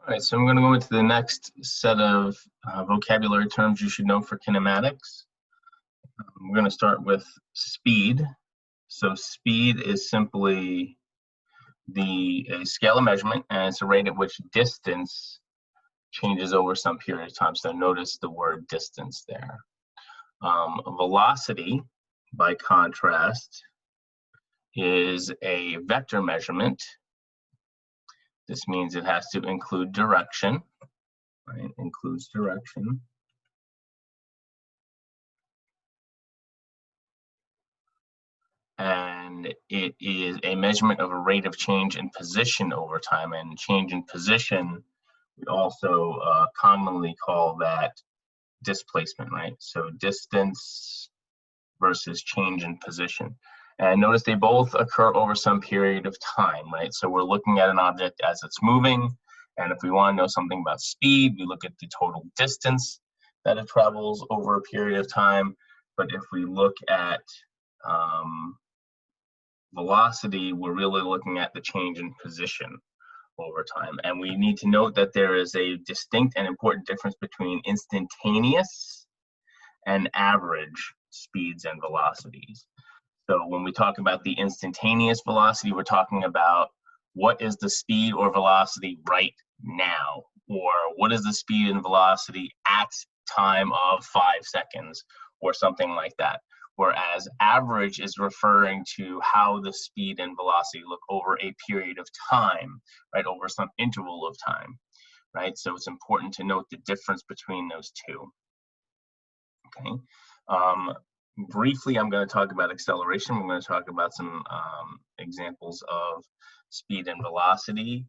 All right, so I'm going to go into the next set of vocabulary terms you should know for kinematics. We're going to start with speed. So speed is simply a scale of measurement, and it's a rate at which distance changes over some period of time. So notice the word distance there. Velocity, by contrast, is a vector measurement. This means it has to include direction, right? Includes direction. And it is a measurement of a rate of change in position over time. And change in position, we also commonly call that displacement, right? So distance versus change in position. And notice they both occur over some period of time, right? So we're looking at an object as it's moving. And if we want to know something about speed, we look at the total distance that it travels over a period of time. But if we look at velocity, we're really looking at the change in position over time. And we need to note that there is a distinct and important difference between instantaneous and average speeds and velocities. So when we talk about the instantaneous velocity, we're talking about what is the speed or velocity right now, or what is the speed and velocity at time of 5 seconds, or something like that. Whereas average is referring to how the speed and velocity look over a period of time, right, over some interval of time, right? So it's important to note the difference between those two. Okay. Briefly, I'm going to talk about acceleration. We're going to talk about some examples of speed and velocity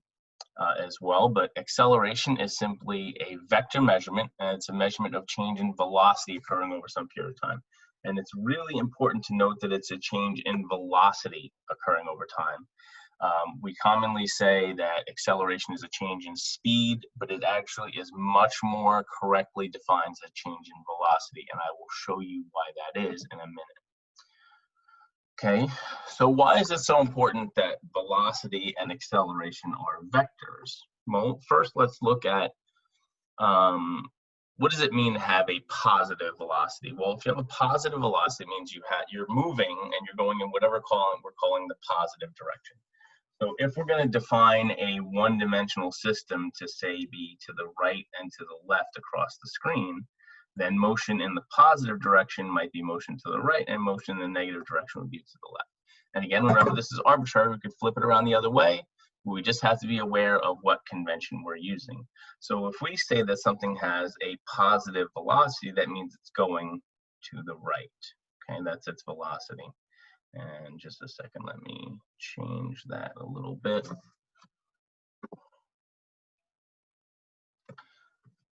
as well, but acceleration is simply a vector measurement, and it's a measurement of change in velocity occurring over some period of time. And it's really important to note that it's a change in velocity occurring over time. We commonly say that acceleration is a change in speed, but it actually is much more correctly defined as a change in velocity, and I will show you why that is in a minute. Okay, so why is it so important that velocity and acceleration are vectors? Well, first let's look at what does it mean to have a positive velocity? Well, if you have a positive velocity, it means you're moving and you're going in whatever column we're calling the positive direction. So if we're going to define a one-dimensional system to say be to the right and to the left across the screen, then motion in the positive direction might be motion to the right, and motion in the negative direction would be to the left. And again, remember, this is arbitrary. We could flip it around the other way. We just have to be aware of what convention we're using. So if we say that something has a positive velocity, that means it's going to the right. Okay, that's its velocity. And just a second, let me change that a little bit.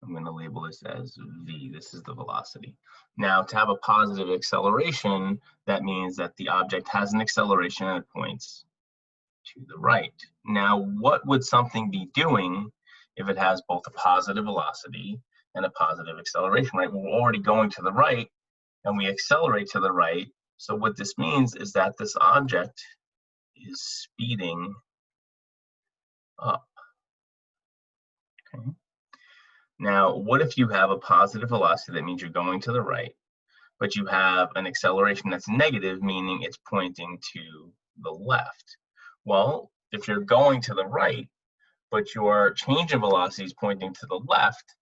I'm going to label this as V. This is the velocity. Now, to have a positive acceleration, that means that the object has an acceleration and it points to the right. Now, what would something be doing if it has both a positive velocity and a positive acceleration, right? We're already going to the right and we accelerate to the right. So what this means is that this object is speeding up. Okay. Now, what if you have a positive velocity? That means you're going to the right, but you have an acceleration that's negative, meaning it's pointing to the left. Well, if you're going to the right, but your change in velocity is pointing to the left,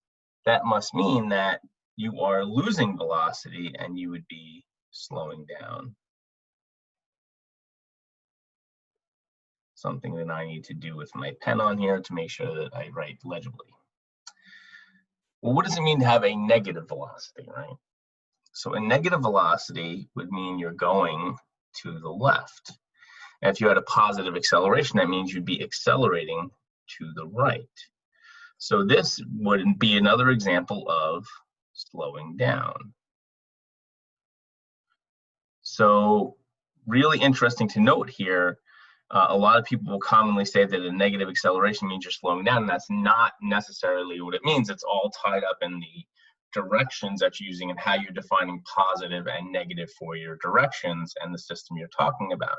that must mean that you are losing velocity and you would be slowing down. Something that I need to do with my pen on here to make sure that I write legibly. Well, what does it mean to have a negative velocity, right? So a negative velocity would mean you're going to the left. And if you had a positive acceleration, that means you'd be accelerating to the right. So this would be another example of slowing down. So really interesting to note here, a lot of people will commonly say that a negative acceleration means you're slowing down, and that's not necessarily what it means. It's all tied up in the directions that you're using and how you're defining positive and negative for your directions and the system you're talking about.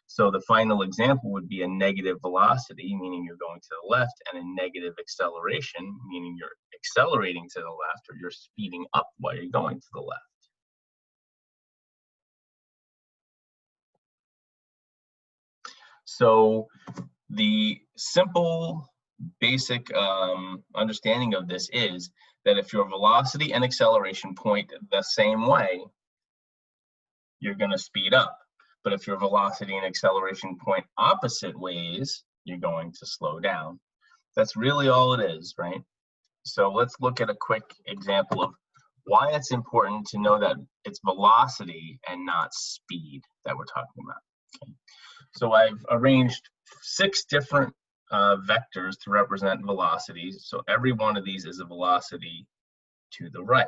So the final example would be a negative velocity, meaning you're going to the left, and a negative acceleration, meaning you're accelerating to the left, or you're speeding up while you're going to the left. So the simple basic understanding of this is that if your velocity and acceleration point the same way, you're going to speed up. But if your velocity and acceleration point opposite ways, you're going to slow down. That's really all it is, right? So let's look at a quick example of why it's important to know that it's velocity and not speed that we're talking about. Okay. So I've arranged 6 different vectors to represent velocities. So every one of these is a velocity to the right.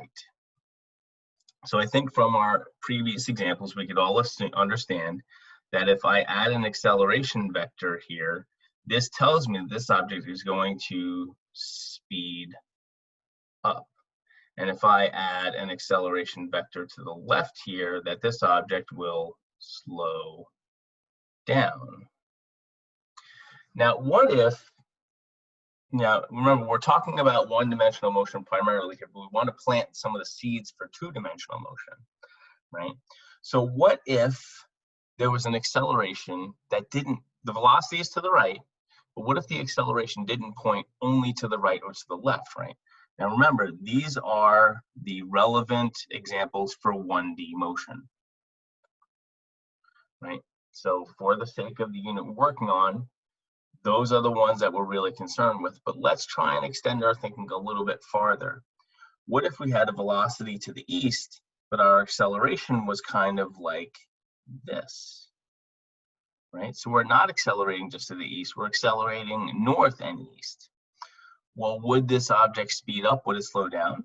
So I think from our previous examples, we could all understand that if I add an acceleration vector here, this tells me that this object is going to speed up. And if I add an acceleration vector to the left here, that this object will slow down. Now, what if, now remember, we're talking about one-dimensional motion primarily here, but we want to plant some of the seeds for two-dimensional motion, right? So what if there was an acceleration that didn't, the velocity is to the right, but what if the acceleration didn't point only to the right or to the left, right? Now remember, these are the relevant examples for 1D motion, right? So for the sake of the unit we're working on, those are the ones that we're really concerned with, but let's try and extend our thinking a little bit farther. What if we had a velocity to the east, but our acceleration was kind of like this, right? So we're not accelerating just to the east, we're accelerating north and east. Well, would this object speed up? Would it slow down?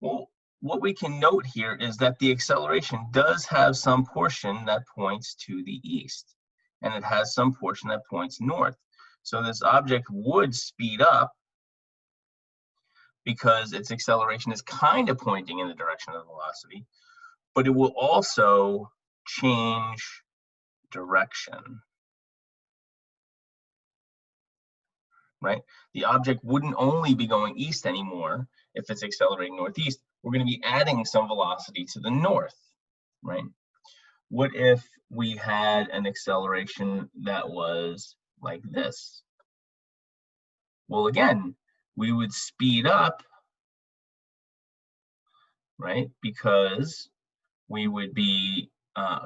Well, what we can note here is that the acceleration does have some portion that points to the east, and it has some portion that points north. So this object would speed up because its acceleration is kind of pointing in the direction of the velocity, but it will also change direction, right? The object wouldn't only be going east anymore if it's accelerating northeast. We're going to be adding some velocity to the north, right? What if we had an acceleration that was like this? Well, again, we would speed up, right? Because we would be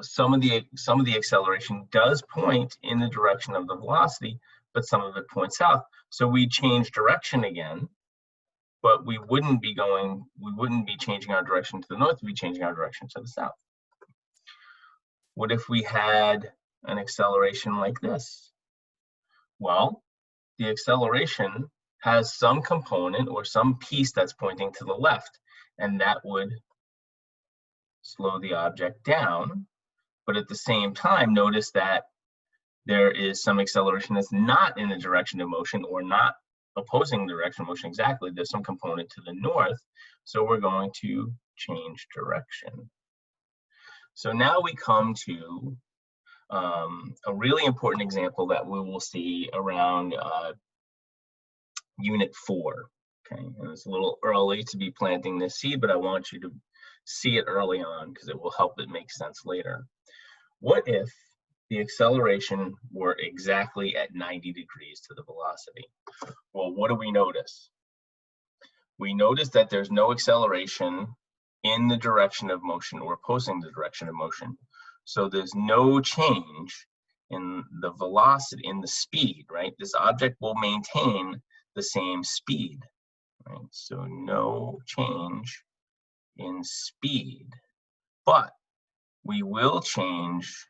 some of the acceleration does point in the direction of the velocity, but some of it points south. So we change direction again, but we wouldn't be changing our direction to the north, we'd be changing our direction to the south. What if we had an acceleration like this? Well, the acceleration has some component or some piece that's pointing to the left, and that would slow the object down. But at the same time, notice that there is some acceleration that's not in the direction of motion or not opposing the direction of motion exactly. There's some component to the north, so we're going to change direction. So now we come to a really important example that we will see around Unit 4. Okay, and it's a little early to be planting this seed, but I want you to see it early on because it will help it make sense later. What if the acceleration were exactly at 90 degrees to the velocity? Well, what do we notice? We notice that there's no acceleration in the direction of motion or opposing the direction of motion. So there's no change in the velocity, in the speed, right? This object will maintain the same speed, right? So no change in speed, but we will change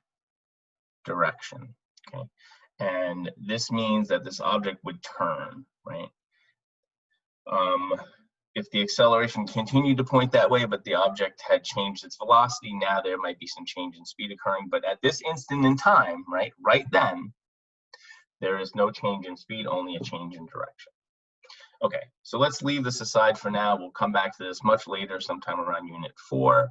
direction, okay? And this means that this object would turn, right? If the acceleration continued to point that way, but the object had changed its velocity, now there might be some change in speed occurring. But at this instant in time, right then, there is no change in speed, only a change in direction. Okay, so let's leave this aside for now. We'll come back to this much later, sometime around Unit 4,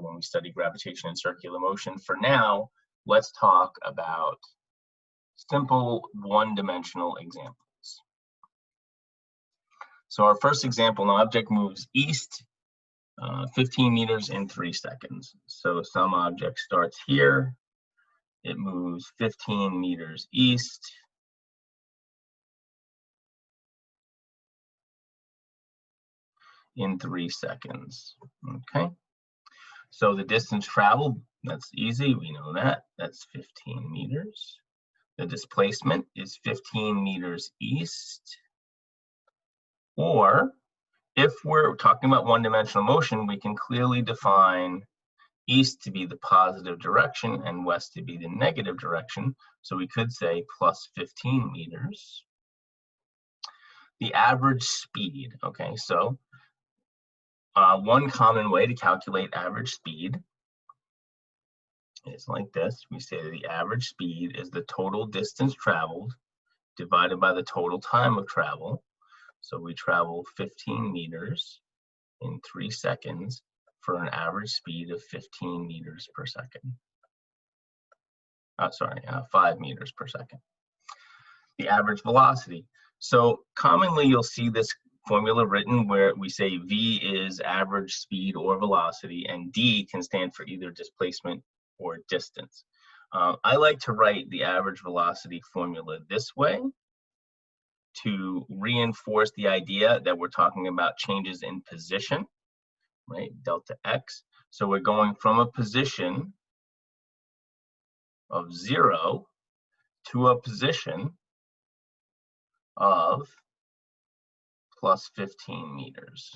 when we study gravitation and circular motion. For now, let's talk about simple one-dimensional examples. So our first example, an object moves east 15 meters in 3 seconds. So some object starts here, it moves 15 meters east, in 3 seconds, okay? So the distance traveled, that's easy, we know that, that's 15 meters. The displacement is 15 meters east, or if we're talking about one-dimensional motion, we can clearly define east to be the positive direction and west to be the negative direction. So we could say plus 15 meters. The average speed, okay, so one common way to calculate average speed is like this. We say that the average speed is the total distance traveled divided by the total time of travel. So we travel 15 meters in 3 seconds for an average speed of 15 meters per second. 5 meters per second. The average velocity. So commonly you'll see this formula written where we say V is average speed or velocity, and D can stand for either displacement or distance. I like to write the average velocity formula this way to reinforce the idea that we're talking about changes in position, right? Delta X. So we're going from a position of 0 to a position of plus 15 meters.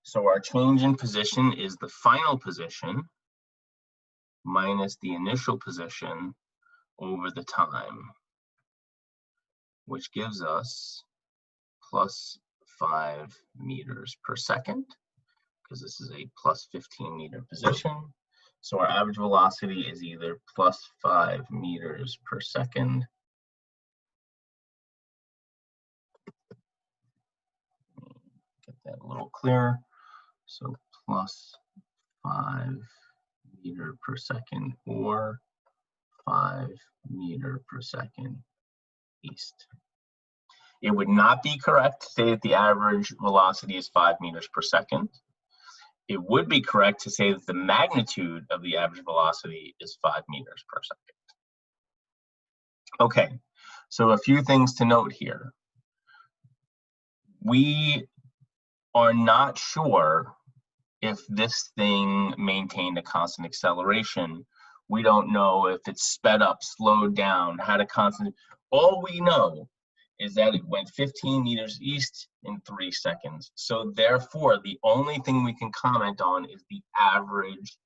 So our change in position is the final position minus the initial position over the time, which gives us plus 5 meters per second, because this is a plus 15 meter position. So our average velocity is either plus 5 meters per second get that a little clearer. So plus 5 meter per second or 5 meter per second east. It would not be correct to say that the average velocity is 5 meters per second. It would be correct to say that the magnitude of the average velocity is 5 meters per second. Okay, so a few things to note here. We are not sure if this thing maintained a constant acceleration. We don't know if it's sped up, slowed down, had a constant. All we know is that it went 15 meters east in 3 seconds. So therefore, the only thing we can comment on is the average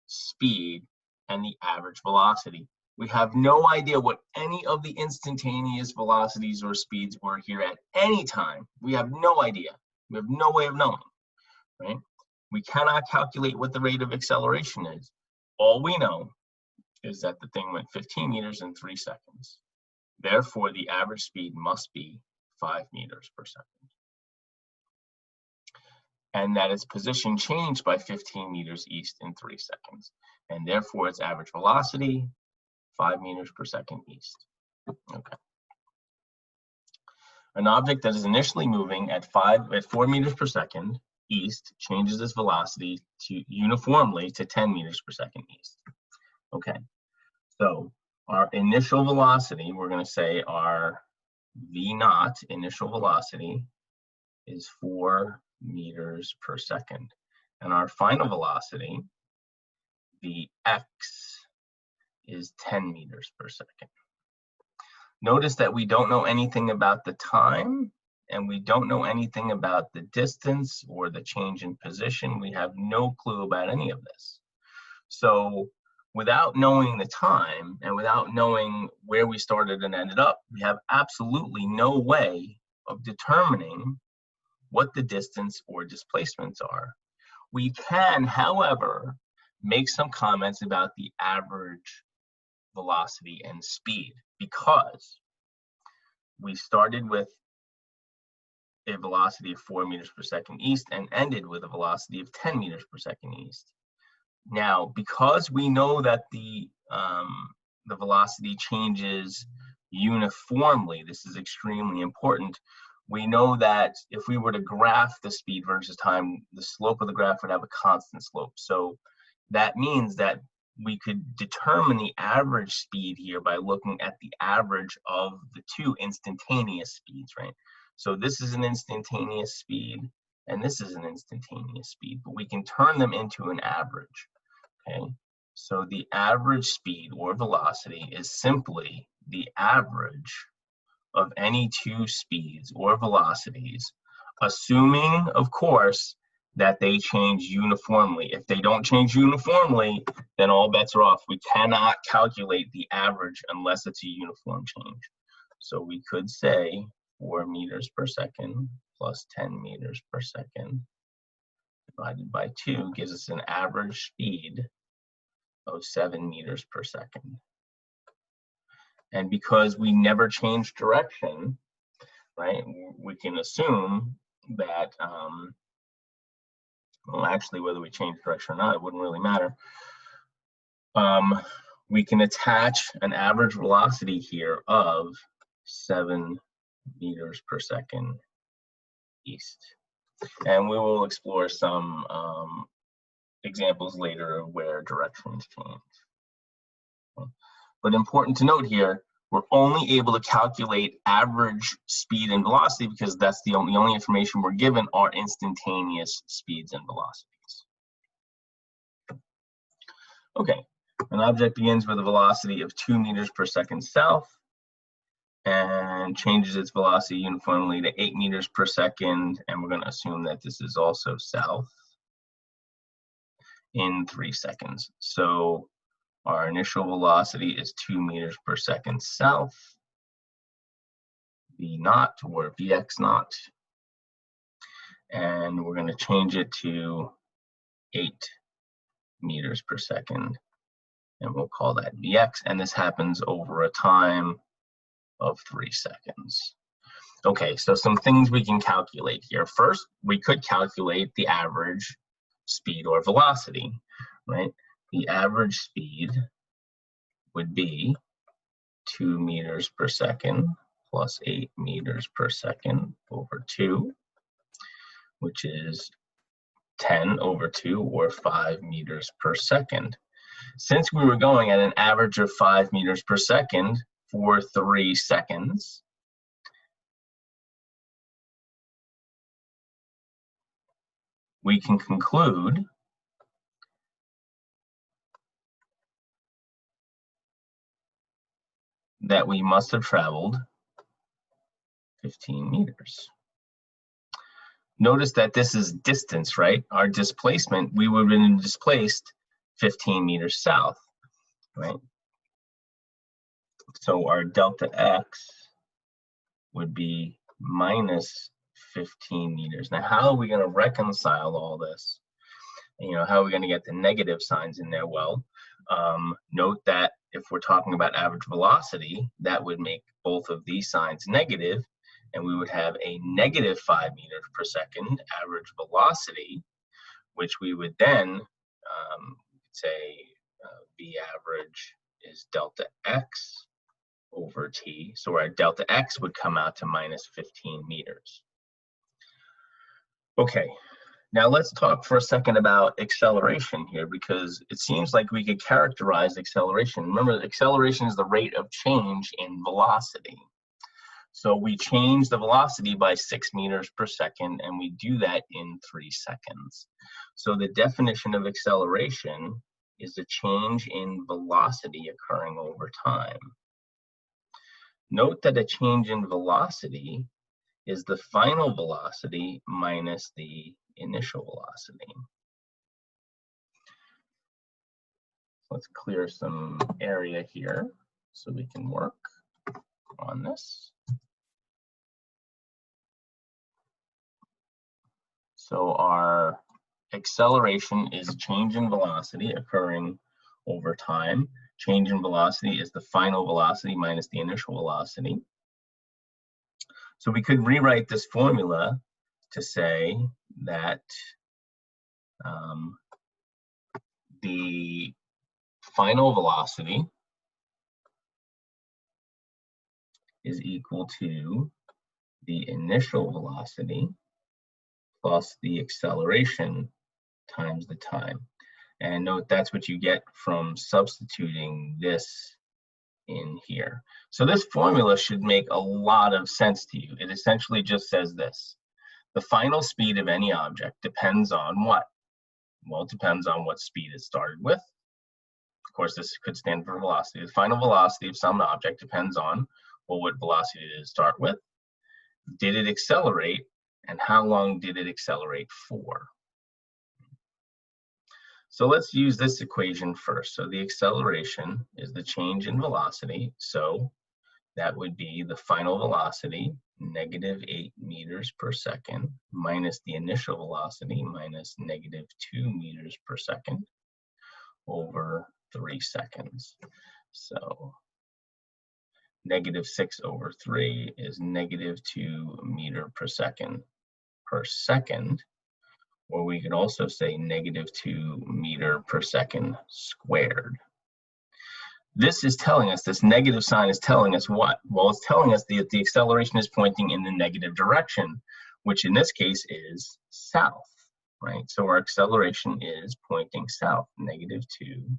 speed and the average velocity. We have no idea what any of the instantaneous velocities or speeds were here at any time. We have no idea. We have no way of knowing, right? We cannot calculate what the rate of acceleration is. All we know is that the thing went 15 meters in 3 seconds. Therefore, the average speed must be 5 meters per second. And that its position changed by 15 meters east in 3 seconds. And therefore, its average velocity, 5 meters per second east. Okay. An object that is initially moving at 4 meters per second east changes its velocity to uniformly to 10 meters per second east. Okay, so our initial velocity, we're going to say our V naught initial velocity is 4 meters per second. And our final velocity, the X, is 10 meters per second. Notice that we don't know anything about the time, and we don't know anything about the distance or the change in position. We have no clue about any of this. So without knowing the time and without knowing where we started and ended up, we have absolutely no way of determining what the distance or displacements are. We can, however, make some comments about the average velocity and speed, because we started with a velocity of 4 meters per second east and ended with a velocity of 10 meters per second east. Now, because we know that the the velocity changes uniformly. This is extremely important. We know that if we were to graph the speed versus time, the slope of the graph would have a constant slope. So that means that we could determine the average speed here by looking at the average of the two instantaneous speeds, right? So this is an instantaneous speed, and this is an instantaneous speed, but we can turn them into an average, okay? So the average speed or velocity is simply the average of any two speeds or velocities, assuming, of course, that they change uniformly. If they don't change uniformly, then all bets are off. We cannot calculate the average unless it's a uniform change. So we could say 4 meters per second plus 10 meters per second divided by 2 gives us an average speed of 7 meters per second. And because we never change direction, right, we can assume that, well, actually, whether we change direction or not, it wouldn't really matter. We can attach an average velocity here of 7 meters per second east. And we will explore some examples later where directions change. But important to note here, we're only able to calculate average speed and velocity because that's the only information we're given are instantaneous speeds and velocities. Okay, an object begins with a velocity of 2 meters per second south and changes its velocity uniformly to 8 meters per second, and we're going to assume that this is also south in 3 seconds. So our initial velocity is 2 meters per second south, v naught or vx naught, and we're going to change it to 8 meters per second, and we'll call that vx, and this happens over a time of 3 seconds. Okay, so some things we can calculate here. First, we could calculate the average speed or velocity, right? The average speed would be 2 meters per second plus 8 meters per second over 2, which is 10 over 2 or 5 meters per second. Since we were going at an average of 5 meters per second for 3 seconds, we can conclude that we must have traveled 15 meters. Notice that this is distance, right? Our displacement, we would have been displaced 15 meters south, right? So our delta x would be minus 15 meters. Now, how are we going to reconcile all this? You know, how are we going to get the negative signs in there? Well, note that if we're talking about average velocity, that would make both of these signs negative, and we would have a negative 5 meters per second average velocity, which we would then say v average is delta x over t. So our delta x would come out to minus 15 meters. Okay. Now let's talk for a second about acceleration here, because it seems like we could characterize acceleration. Remember, acceleration is the rate of change in velocity. So we change the velocity by 6 meters per second, and we do that in 3 seconds. So the definition of acceleration is the change in velocity occurring over time. Note that a change in velocity is the final velocity minus the initial velocity. Let's clear some area here so we can work on this. So our acceleration is change in velocity occurring over time. Change in velocity is the final velocity minus the initial velocity. So we could rewrite this formula to say that the final velocity is equal to the initial velocity plus the acceleration times the time. And note that's what you get from substituting this in here. So this formula should make a lot of sense to you. It essentially just says this: the final speed of any object depends on what? Well, it depends on what speed it started with. Of course, this could stand for velocity. The final velocity of some object depends on, well, what velocity did it start with? Did it accelerate? And how long did it accelerate for? So let's use this equation first. So the acceleration is the change in velocity. So that would be the final velocity, -8 meters per second, minus the initial velocity, minus -2 meters per second, over 3 seconds. So -6 over 3 is -2 meter per second, or we could also say -2 meter per second squared. This is telling us, this negative sign is telling us what? Well, it's telling us that the acceleration is pointing in the negative direction, which in this case is south, right? So our acceleration is pointing south, -2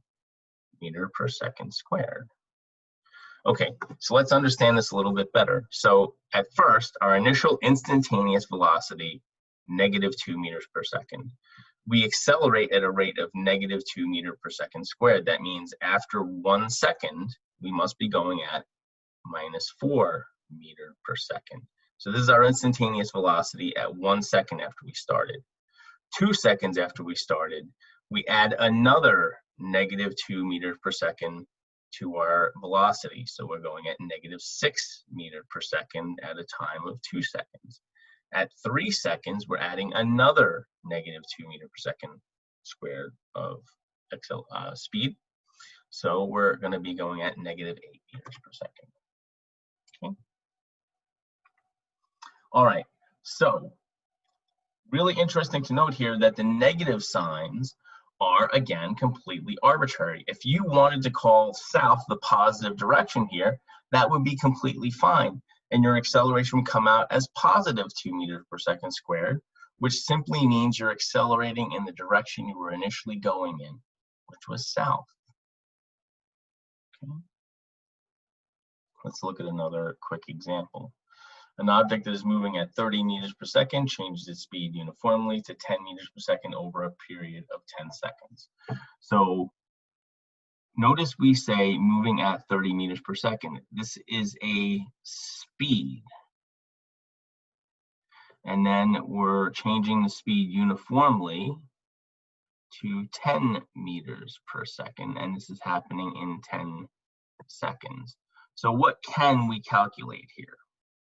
meter per second squared. Okay, so let's understand this a little bit better. So at first, our initial instantaneous velocity, -2 meters per second. We accelerate at a rate of -2 meter per second squared. That means after 1 second, we must be going at -4 meter per second. So this is our instantaneous velocity at 1 second after we started. 2 seconds after we started, we add another -2 meters per second to our velocity. So we're going at -6 meters per second at a time of 2 seconds. At 3 seconds, we're adding another -2 meters per second squared of speed. So we're going to be going at -8 meters per second. Okay. All right. So really interesting to note here that the negative signs are, again, completely arbitrary. If you wanted to call south the positive direction here, that would be completely fine. And your acceleration would come out as +2 meters per second squared, which simply means you're accelerating in the direction you were initially going in, which was south. Okay. Let's look at another quick example. An object that is moving at 30 meters per second changes its speed uniformly to 10 meters per second over a period of 10 seconds. So notice we say moving at 30 meters per second. This is a speed. And then we're changing the speed uniformly to 10 meters per second. And this is happening in 10 seconds. So what can we calculate here?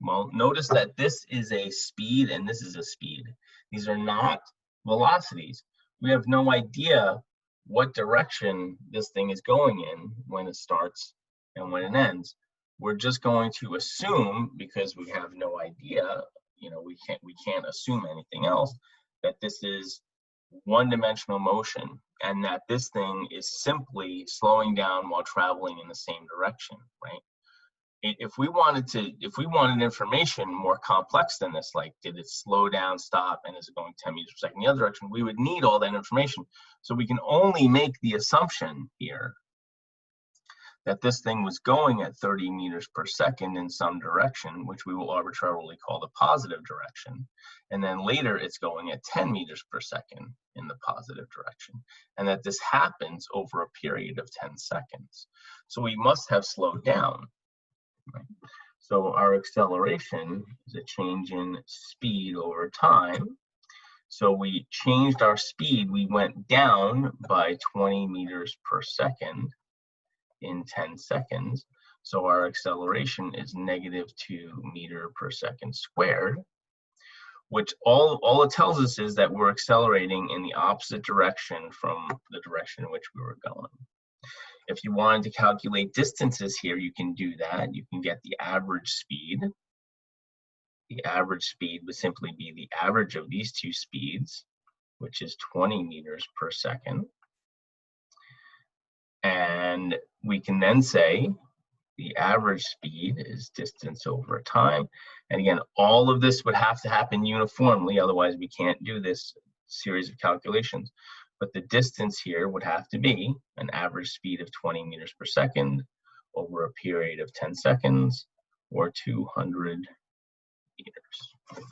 Well, notice that this is a speed and this is a speed. These are not velocities. We have no idea what direction this thing is going in when it starts and when it ends. We're just going to assume, because we have no idea, you know, we can't assume anything else, that this is one-dimensional motion and that this thing is simply slowing down while traveling in the same direction, right? If we wanted information more complex than this, like did it slow down, stop, and is it going 10 meters per second in the other direction, we would need all that information. So we can only make the assumption here that this thing was going at 30 meters per second in some direction, which we will arbitrarily call the positive direction. And then later it's going at 10 meters per second in the positive direction. And that this happens over a period of 10 seconds. So we must have slowed down. Right. So our acceleration is a change in speed over time. So we changed our speed. We went down by 20 meters per second in 10 seconds. So our acceleration is -2 meters per second squared, which all it tells us is that we're accelerating in the opposite direction from the direction in which we were going. If you wanted to calculate distances here, you can do that. You can get the average speed. The average speed would simply be the average of these two speeds, which is 20 meters per second. And we can then say the average speed is distance over time. And again, all of this would have to happen uniformly, otherwise we can't do this series of calculations. But the distance here would have to be an average speed of 20 meters per second over a period of 10 seconds, or 200 meters.